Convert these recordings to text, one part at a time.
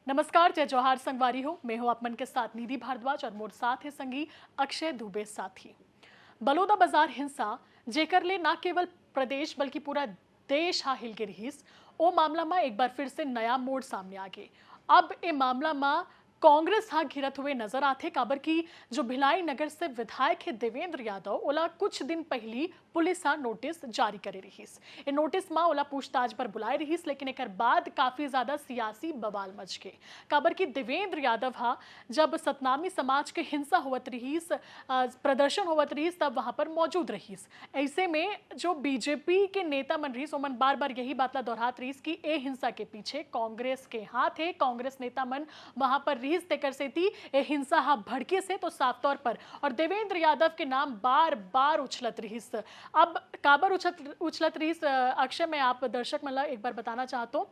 नमस्कार, जय जौहार संगवारी हो। मैं हूं आप मन के साथ निधि भारद्वाज और मोर साथ है संगी अक्षय दुबे साथी। बलौदा बाजार हिंसा जेकर ले ना केवल प्रदेश बल्कि पूरा देश हा हिल के रहीस। ओ मामला में एक बार फिर से नया मोड़ सामने आ गए। अब ए मामला में कांग्रेस हा घिरत हुए नजर आते काबर की जो भिलाई नगर से विधायक है देवेंद्र यादव ओला कुछ दिन पहली पुलिस हा नोटिस जारी करे रहीस। ए नोटिस में ओला पूछताछ पर बुलाए रहीस, लेकिन एक बाद काफी ज्यादा सियासी बवाल मच गए काबर की देवेंद्र यादव हा जब सतनामी समाज के हिंसा होवत रहीस, प्रदर्शन होवत रहीस, तब वहां पर मौजूद रहीस। ऐसे में जो बीजेपी के नेता मन रहीस ओमन बार बार यही बात ला दोहरात रहीस कि ए हिंसा के पीछे कांग्रेस के हाथ है। कांग्रेस नेता मन वहां पर रहीस तेकर से थी ए हिंसा हा भड़के से तो साफ तौर पर, और देवेंद्र यादव के नाम बार बार उछलत रहीस। अब काबर उछलत रहीस अक्षय, मैं आप दर्शक मन ला एक बार बताना चाहता हूँ।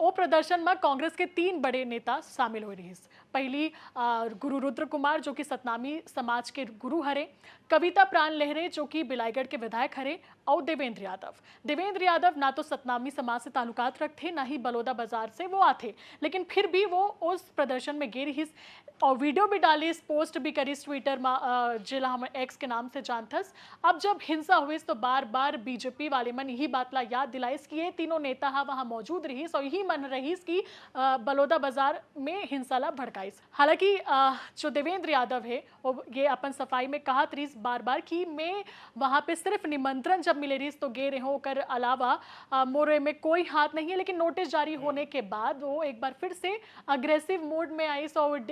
ओ प्रदर्शन में कांग्रेस के 3 बड़े नेता शामिल हो रहीस। पहली गुरु रुद्र कुमार जो कि सतनामी समाज के गुरु हरे, कविता प्राण लहरे जो कि बिलाईगढ़ के विधायक हरे, और देवेंद्र यादव ना तो सतनामी समाज से ताल्लुकात रखते ना ही बलौदा बाजार से वो आते, लेकिन फिर भी वो उस प्रदर्शन में गे रहीस और वीडियो भी डालिस, पोस्ट भी करीस ट्विटर में, जिला हम एक्स के नाम से जानथस। अब जब हिंसा हुई तो बार बार बीजेपी वाले मन यही बात ला याद दिलाइस कि ये तीनों नेता हा वहां मौजूद रहीस और यही मन रहीस कि बलौदा बाजार में हिंसा ला भड़काइस। हालांकि जो देवेंद्र यादव है वो ये अपन सफाई में कहा रहीस बार बार कि मैं वहां पे सिर्फ निमंत्रण जब मिले रहीस तो गे रहे हो, कर अलावा मोरे में कोई हाथ नहीं है। लेकिन नोटिस जारी होने के बाद वो एक बार फिर से अग्रेसिव मोड में आई और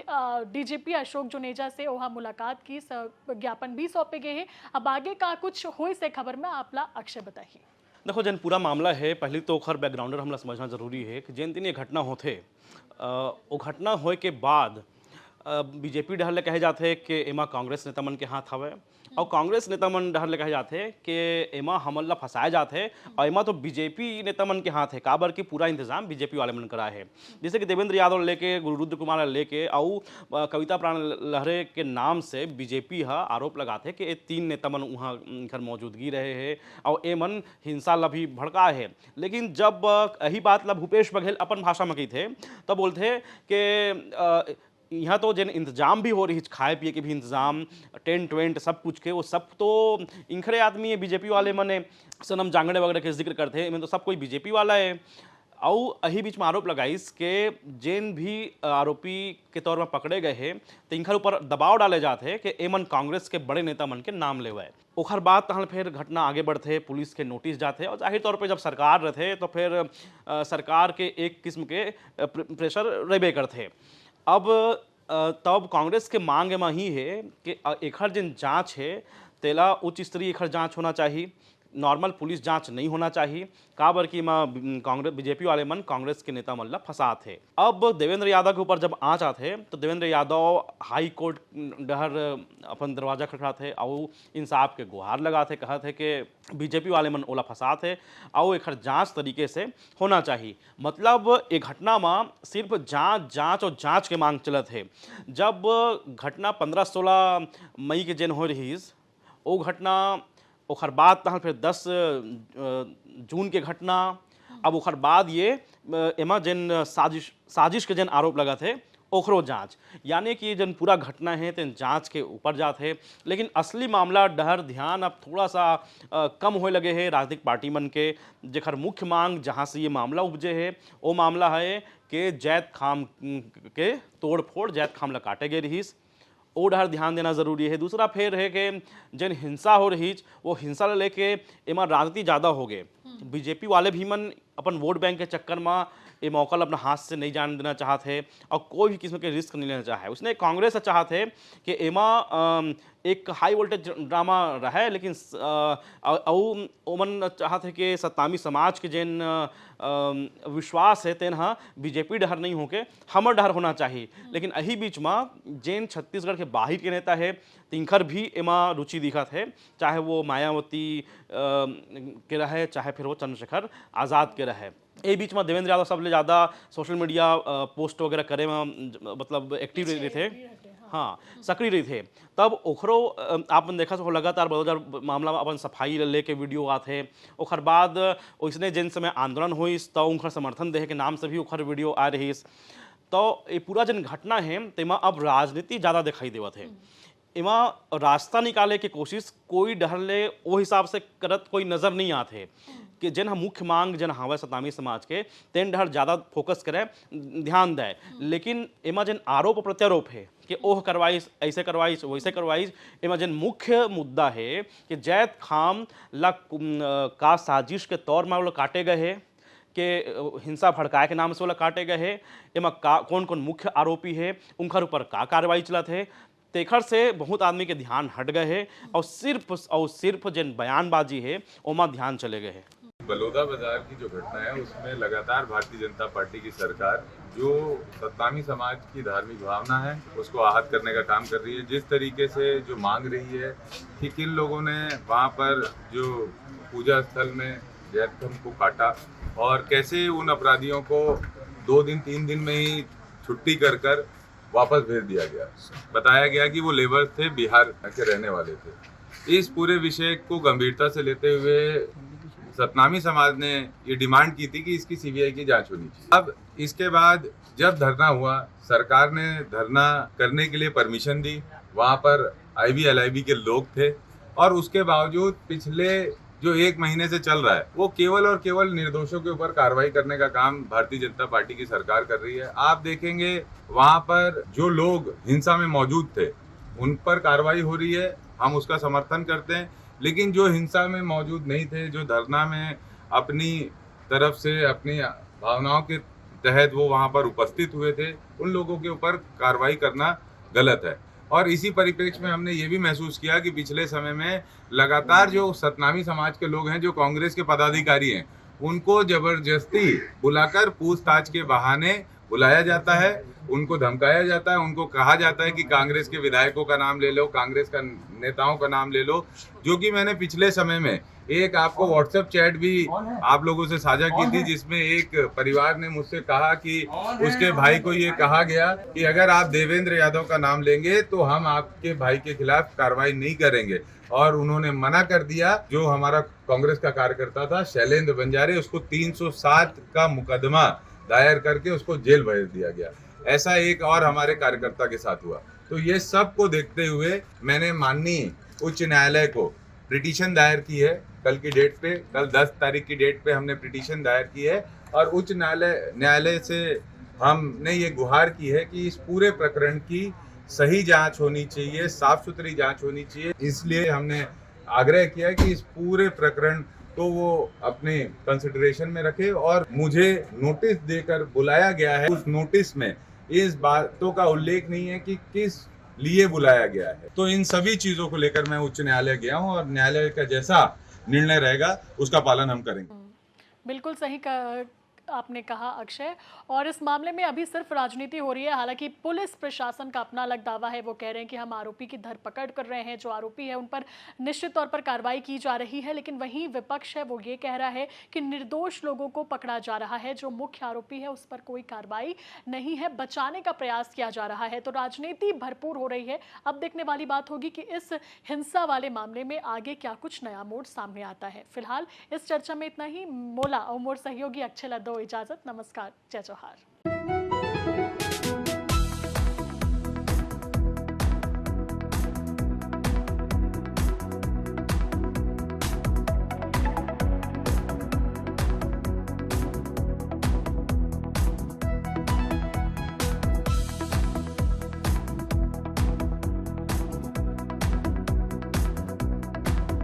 डीजीपी अशोक जुनेजा से वहां मुलाकात की, ज्ञापन भी सौंपे गए हैं। अब आगे का कुछ हो से खबर में आपला अक्षय बताइए। देखो, जन पूरा मामला है, पहले तो ओखर बैकग्राउंडर हमला समझना जरूरी है कि जिन दिन ये घटना होते वो घटना होए के बाद बीजेपी डहर ले कहे जाते कि एमा कांग्रेस नेता मन के हाथ हवे और कांग्रेस नेता मन डहर ले कहे जाते कि एमा हमन ला फंसाए जाते और एमा तो बीजेपी नेता मन के हाथ है काबर की पूरा इंतजाम बीजेपी वाले मन करा है। जैसे कि देवेंद्र यादव लेके, गुरु रुद्र कुमार लेके और कविता प्राण लहरे के नाम से बीजेपी हा आरोप लगाते कि ये 3 नेता मन वहाँ घर मौजूदगी रहे हैं और ए मन हिंसा ला भी भड़का है। लेकिन जब यही बात ला भूपेश बघेल अपन भाषा में कही थे तब बोलते कि यहाँ तो जन इंतजाम भी हो रही, खाए पिए के भी इंतजाम, टेंट वेंट सब कुछ के, वो सब तो इंखरे आदमी है बीजेपी वाले मने सनम जांगड़े वगैरह के जिक्र करते हैं, तो सब कोई बीजेपी वाला है। और यही बीच में आरोप लगाइस कि जिन भी आरोपी के तौर पर पकड़े गए हैं तो इनकर ऊपर दबाव डाले जाते हैं कि एमन कांग्रेस के बड़े नेता मन के नाम ले हुए। ओखर बाद तहल फिर घटना आगे बढ़ते, पुलिस के नोटिस जाते और जाहिर तौर पे जब सरकार रहते तो फिर सरकार के एक किस्म के प्रेशर रेबे करते। अब तब कांग्रेस के मांग में ही है कि एखर जिन जांच है तेला उच्च स्तरीय एखर जांच होना चाहिए, नॉर्मल पुलिस जांच नहीं होना चाहिए। काबर की कांग्रेस बीजेपी वाले मन कांग्रेस के नेता मन ला फंसात है। अब देवेंद्र यादव के ऊपर जब आँच आते तो देवेंद्र यादव हाई कोर्ट डहर अपन दरवाजा खटखड़ाते है और इंसाफ के गुहार लगाते, कहते कि बीजेपी वाले मन ओला फंसात है और एक जांच तरीके से होना चाहिए। मतलब एक घटना में सिर्फ जांच और जांच के मांग चलत है। जब घटना 15-16 मई के दिन हो रही वो घटना, ओखर बाद तहल फिर 10 जून के घटना, अब ओखर बाद ये एमा जिन साजिश के जिन आरोप लगा थे ओखरो जांच, यानी कि जन पूरा घटना है तो जांच के ऊपर जाते। लेकिन असली मामला डहर ध्यान अब थोड़ा सा कम होए लगे है राजनीतिक पार्टी मन के, जेखर मुख्य मांग जहाँ से ये मामला उपजे है वो मामला है कि जैत खाम के तोड़ फोड़, जैत खाम ला काटे गए रहीस, वो डहर ध्यान देना जरूरी है। दूसरा फिर है कि जिन हिंसा हो रही वो हिंसा लेके एमा राजनीति ज़्यादा हो गए। बीजेपी वाले भी मन अपन वोट बैंक के चक्कर में ये मौका अपना हाथ से नहीं जाने देना चाहते और कोई भी किस्म के रिस्क नहीं लेना चाहे। उसने कांग्रेस से चाहते कि एमा एक हाई वोल्टेज ड्रामा रहे, लेकिन ओमन चाहते कि सतनामी समाज के जिन विश्वास है तेन हाँ बीजेपी डहर नहीं होके हमर डहर होना चाहिए। लेकिन यही बीच में जिन छत्तीसगढ़ के बाहर के नेता है तिनकर भी एमा रुचि दिखत है, चाहे वो मायावती के रहे चाहे फिर वो चंद्रशेखर आज़ाद के रहे। ये बीच में देवेंद्र यादव सबसे ज़्यादा सोशल मीडिया पोस्ट वगैरह करे में मतलब एक्टिव रहे थे, हाँ सक्रिय रहे थे। तब ओखरो आपने देखा हो लगातार बलौदा मामला में अपन सफाई लेके वीडियो आते, ओखर बाद उसने जिन समय आंदोलन हुई तो उनका समर्थन दे के नाम से भी ओखर वीडियो आ रही। तो ये पूरा जन घटना है तेमा अब राजनीति ज़्यादा दिखाई देवत है। एमा रास्ता निकाले की कोशिश कोई डहले वो हिसाब से करत कोई नज़र नहीं आते कि जन हम मुख्य मांग जन हवे सतनामी समाज के तेन डहर ज़्यादा फोकस करे, ध्यान दे। लेकिन एमा जन आरोप प्रत्यारोप है कि ओह करवाइस, ऐसे करवाइस, वैसे करवाइस, एमा जन मुख्य मुद्दा है कि जैद खाम ला का साजिश के तौर में वो लोग काटे गए हैं कि हिंसा भड़काए के नाम से वो लोग काटे गए हैं। एमा कौन कौन मुख्य आरोपी है, उनकर ऊपर का कार्रवाई चलत है, तेखर से बहुत आदमी के ध्यान हट गए हैं और सिर्फ जन बयानबाजी है ओमा ध्यान चले गए हैं। बलौदा बाजार की जो घटना है उसमें लगातार भारतीय जनता पार्टी की सरकार जो सतनामी समाज की धार्मिक भावना है उसको आहत करने का काम कर रही है। जिस तरीके से जो मांग रही है कि किन लोगों ने वहाँ पर जो पूजा स्थल में जैतम को काटा और कैसे उन अपराधियों को 2 दिन 3 दिन में ही छुट्टी कर वापस भेज दिया गया। बताया गया कि वो लेबर थे, बिहार के रहने वाले थे। इस पूरे विषय को गंभीरता से लेते हुए सतनामी समाज ने ये डिमांड की थी कि इसकी सीबीआई की जांच होनी चाहिए। अब इसके बाद जब धरना हुआ, सरकार ने धरना करने के लिए परमिशन दी, वहाँ पर IB/LIB के लोग थे और उसके बावजूद पिछले जो 1 महीने से चल रहा है वो केवल और केवल निर्दोषों के ऊपर कार्रवाई करने का काम भारतीय जनता पार्टी की सरकार कर रही है। आप देखेंगे वहाँ पर जो लोग हिंसा में मौजूद थे उन पर कार्रवाई हो रही है, हम उसका समर्थन करते हैं। लेकिन जो हिंसा में मौजूद नहीं थे, जो धरना में अपनी तरफ से अपनी भावनाओं के तहत वो वहाँ पर उपस्थित हुए थे, उन लोगों के ऊपर कार्रवाई करना गलत है। और इसी परिप्रेक्ष्य में हमने ये भी महसूस किया कि पिछले समय में लगातार जो सतनामी समाज के लोग हैं, जो कांग्रेस के पदाधिकारी हैं, उनको जबरदस्ती बुलाकर पूछताछ के बहाने बुलाया जाता है, उनको धमकाया जाता है, उनको कहा जाता है कि कांग्रेस के विधायकों का नाम ले लो, कांग्रेस का नेताओं का नाम ले लो। जो कि मैंने पिछले समय में एक आपको व्हाट्सएप चैट भी आप लोगों से साझा की थी, जिसमें एक परिवार ने मुझसे कहा कि उसके भाई को ये कहा गया कि अगर आप देवेंद्र यादव का नाम लेंगे तो हम आपके भाई के खिलाफ कार्रवाई नहीं करेंगे। और उन्होंने मना कर दिया। जो हमारा कांग्रेस का कार्यकर्ता था शैलेंद्र बंजारे, उसको 307 का मुकदमा दायर करके उसको जेल भेज दिया गया। ऐसा एक और हमारे कार्यकर्ता के साथ हुआ। तो ये सब को देखते हुए मैंने माननीय उच्च न्यायालय को पिटीशन दायर की है। कल की डेट पे, कल 10 तारीख की डेट पे हमने पिटीशन दायर की है और उच्च न्यायालय से हमने ये गुहार की है कि इस पूरे प्रकरण की सही जांच होनी चाहिए, साफ सुथरी जांच होनी चाहिए। इसलिए हमने आग्रह किया कि इस पूरे प्रकरण तो वो अपने कंसिडरेशन में रखे और मुझे नोटिस देकर बुलाया गया है। उस नोटिस में इस बातों का उल्लेख नहीं है कि किस लिए बुलाया गया है। तो इन सभी चीजों को लेकर मैं उच्च न्यायालय गया हूं और न्यायालय का जैसा निर्णय रहेगा उसका पालन हम करेंगे। बिल्कुल सही आपने कहा अक्षय। और इस मामले में अभी सिर्फ राजनीति हो रही है। हालांकि पुलिस प्रशासन का अपना अलग दावा है, वो कह रहे हैं कि हम आरोपी की धरपकड़ कर रहे हैं, जो आरोपी है उन पर निश्चित तौर पर कार्रवाई की जा रही है। लेकिन वहीं विपक्ष है वो ये कह रहा है कि निर्दोष लोगों को पकड़ा जा रहा है, जो मुख्य आरोपी है उस पर कोई कार्रवाई नहीं है, बचाने का प्रयास किया जा रहा है। तो राजनीति भरपूर हो रही है। अब देखने वाली बात होगी कि इस हिंसा वाले मामले में आगे क्या कुछ नया मोड़ सामने आता है। फिलहाल इस चर्चा में इतना ही। मोला और मोर सहयोगी अक्षय लद्दो इजाजत। नमस्कार, जय जोहार।